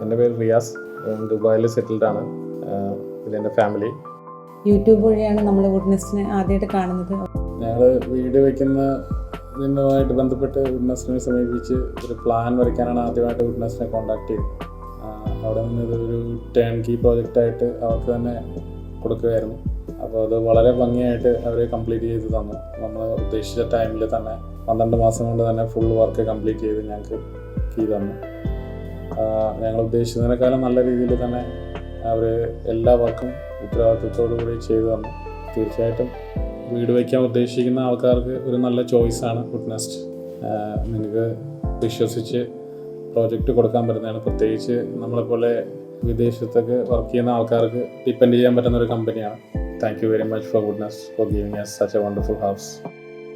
എൻ്റെ പേര് റിയാസ്, ദുബായിൽ സെറ്റിൽഡാണ്. ഇതെൻ്റെ ഫാമിലി. യൂട്യൂബ് വഴിയാണ് നമ്മൾ വുഡ്നെസ്റ്റിനെ ആദ്യമായിട്ട് കാണുന്നത്. ഞങ്ങൾ വീട് വയ്ക്കുന്നതുമായിട്ട് ബന്ധപ്പെട്ട് വുഡ്നെസ്സിനെ സമീപിച്ച് ഒരു പ്ലാൻ വരയ്ക്കാനാണ് ആദ്യമായിട്ട് വുഡ്നെസ്സിനെ കോൺടാക്ട് ചെയ്തത്. അവിടെ നിന്ന് ഇതൊരു ടേൺ കീ പ്രോജക്റ്റായിട്ട് അവർക്ക് തന്നെ കൊടുക്കുകയായിരുന്നു. അപ്പോൾ അത് വളരെ ഭംഗിയായിട്ട് അവർ കംപ്ലീറ്റ് ചെയ്ത് തന്നു. നമ്മൾ ഉദ്ദേശിച്ച ടൈമിൽ തന്നെ 12 മാസം കൊണ്ട് തന്നെ ഫുൾ വർക്ക് കംപ്ലീറ്റ് ചെയ്ത് ഞങ്ങൾക്ക് കീ തന്നു. ഞങ്ങൾ ഉദ്ദേശിച്ചതിനേക്കാളും നല്ല രീതിയിൽ തന്നെ അവർ എല്ലാ വർക്കും ഉത്തരവാദിത്വത്തോടു കൂടി ചെയ്തു തന്നു. തീർച്ചയായിട്ടും വീട് വയ്ക്കാൻ ഉദ്ദേശിക്കുന്ന ആൾക്കാർക്ക് ഒരു നല്ല ചോയ്സാണ് വുഡ്നെസ്റ്റ്. നിങ്ങൾക്ക് വിശ്വസിച്ച് പ്രോജക്റ്റ് കൊടുക്കാൻ പറ്റുന്നതാണ്. പ്രത്യേകിച്ച് നമ്മളെപ്പോലെ വിദേശത്തൊക്കെ വർക്ക് ചെയ്യുന്ന ആൾക്കാർക്ക് ഡിപ്പെൻഡ് ചെയ്യാൻ പറ്റുന്ന ഒരു കമ്പനിയാണ്. Thank you very much for Woodnest for giving us such a wonderful house.